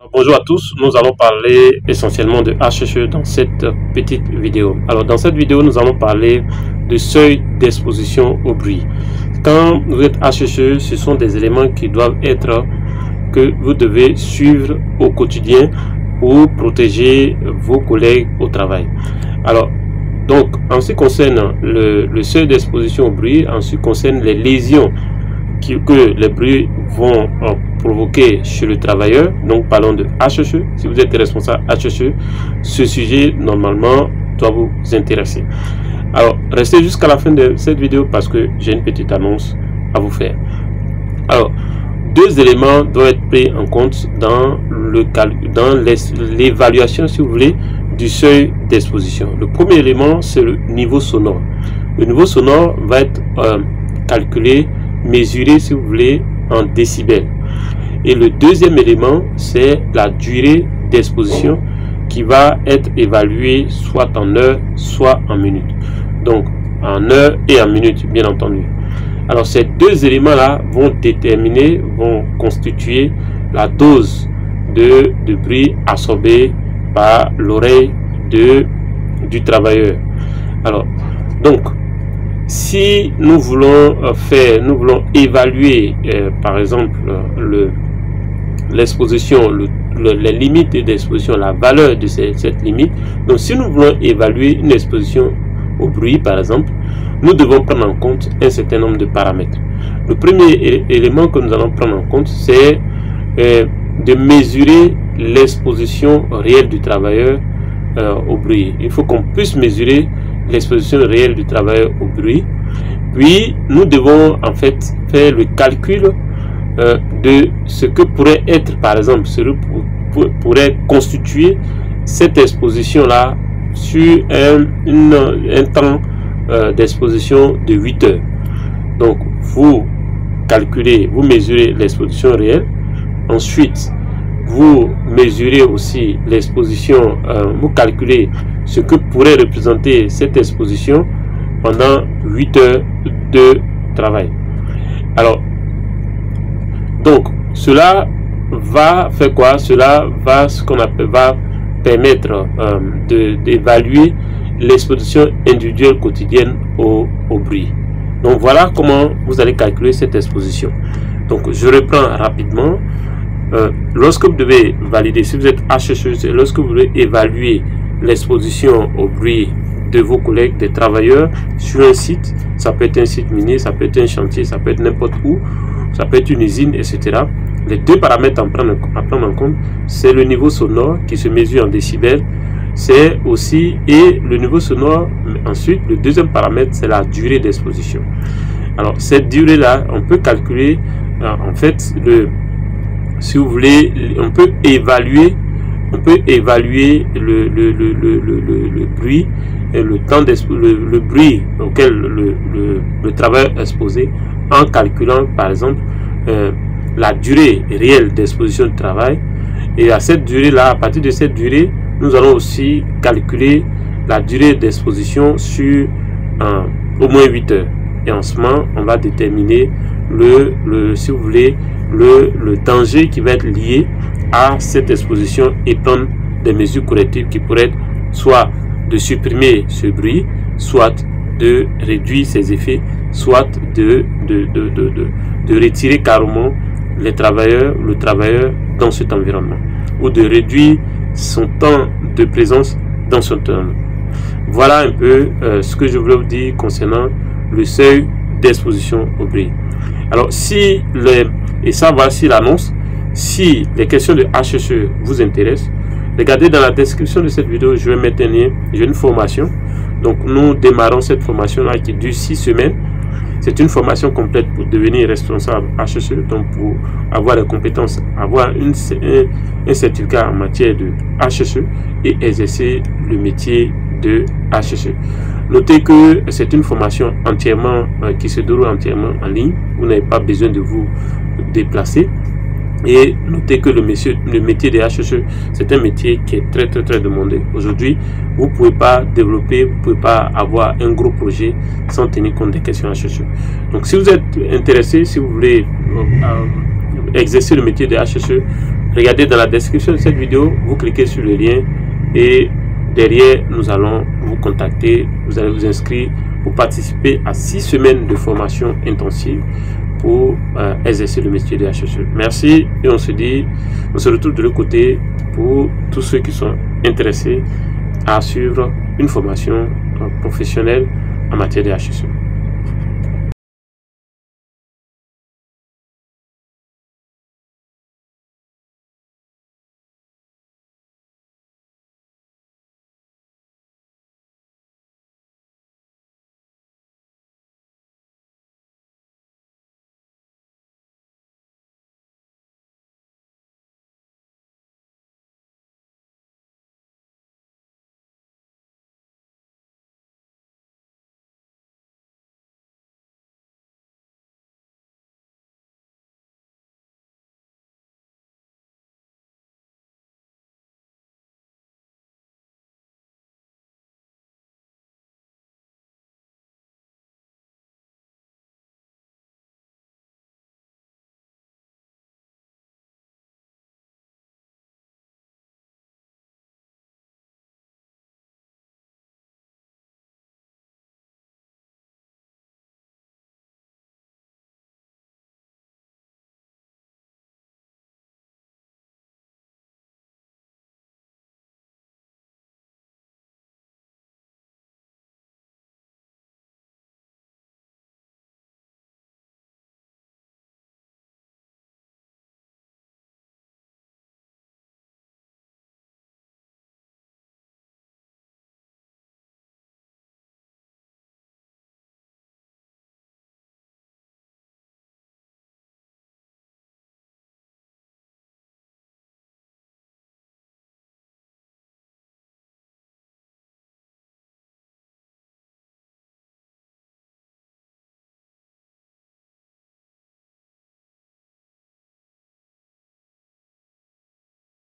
Bonjour à tous, nous allons parler essentiellement de HHE dans cette petite vidéo. Alors dans cette vidéo, nous allons parler de seuil d'exposition au bruit. Quand vous êtes HHE, ce sont des éléments qui doivent être, que vous devez suivre au quotidien pour protéger vos collègues au travail. Alors, donc en ce qui concerne le seuil d'exposition au bruit, en ce qui concerne les lésions que les bruits vont provoquer chez le travailleur, donc parlons de HHE. Si vous êtes responsable HHE, ce sujet normalement doit vous intéresser. Alors restez jusqu'à la fin de cette vidéo parce que j'ai une petite annonce à vous faire. Alors deux éléments doivent être pris en compte dans l'évaluation, si vous voulez, du seuil d'exposition. Le premier élément, c'est le niveau sonore. Le niveau sonore va être calculé, mesuré, si vous voulez, en décibels. Et le deuxième élément, c'est la durée d'exposition qui va être évaluée soit en heures, soit en minutes. Donc en heures et en minutes, bien entendu. Alors ces deux éléments-là vont déterminer, vont constituer la dose de bruit absorbée par l'oreille du travailleur. Alors, donc, si nous voulons évaluer, par exemple, l'exposition, les limites d'exposition, la valeur de cette limite. Donc, si nous voulons évaluer une exposition au bruit, par exemple, nous devons prendre en compte un certain nombre de paramètres. Le premier élément que nous allons prendre en compte, c'est de mesurer l'exposition réelle du travailleur au bruit. Il faut qu'on puisse mesurer l'exposition réelle du travailleur au bruit. Puis, nous devons en fait faire le calcul de ce que pourrait être, par exemple, ce que pourrait constituer cette exposition-là sur un temps d'exposition de 8 heures. Donc, vous calculez, vous mesurez l'exposition réelle. Ensuite, vous mesurez aussi l'exposition, vous calculez ce que pourrait représenter cette exposition pendant 8 heures de travail. Alors, donc, cela va faire quoi? Cela va, va permettre d'évaluer l'exposition individuelle quotidienne au bruit. Donc, voilà comment vous allez calculer cette exposition. Donc, je reprends rapidement. Lorsque vous devez valider, si vous êtes HHE, lorsque vous voulez évaluer l'exposition au bruit de vos collègues, des travailleurs sur un site, ça peut être un site minier, ça peut être un chantier, ça peut être n'importe où, ça peut être une usine, etc. Les deux paramètres à prendre en compte, c'est le niveau sonore qui se mesure en décibels, c'est aussi, et le niveau sonore, ensuite, le deuxième paramètre, c'est la durée d'exposition. Alors, cette durée-là, on peut calculer, en fait, si vous voulez, on peut évaluer le bruit et le temps le bruit auquel le travailleur est exposé en calculant par exemple la durée réelle d'exposition de travail. Et à cette durée là, à partir de cette durée, nous allons aussi calculer la durée d'exposition sur au moins 8 heures. Et en ce moment, on va déterminer si vous voulez, le danger qui va être lié à cette exposition et prendre des mesures correctives qui pourraient être soit de supprimer ce bruit, soit de réduire ses effets, soit de retirer carrément le travailleur dans cet environnement, ou de réduire son temps de présence dans son environnement. Voilà un peu ce que je voulais vous dire concernant le seuil d'exposition au bruit. Alors, et ça, voici l'annonce. Si les questions de HHE vous intéressent, regardez dans la description de cette vidéo, je vais mettre un lien. J'ai une formation. Donc, nous démarrons cette formation-là qui dure 6 semaines. C'est une formation complète pour devenir responsable HHE, donc pour avoir les compétences, avoir un certificat en matière de HHE et exercer le métier de HHE. Notez que c'est une formation entièrement qui se déroule entièrement en ligne. Vous n'avez pas besoin de vous déplacer. Et notez que le métier de HHE, c'est un métier qui est très demandé. Aujourd'hui, vous ne pouvez pas développer, vous ne pouvez pas avoir un gros projet sans tenir compte des questions HHE. Donc si vous êtes intéressé, si vous voulez exercer le métier de HHE, Regardez dans la description de cette vidéo, vous cliquez sur le lien et derrière, nous allons vous contacter. Vous allez vous inscrire pour participer à 6 semaines de formation intensive pour exercer le métier de HSE. Merci et on se retrouve de l'autre côté pour tous ceux qui sont intéressés à suivre une formation professionnelle en matière de HSE.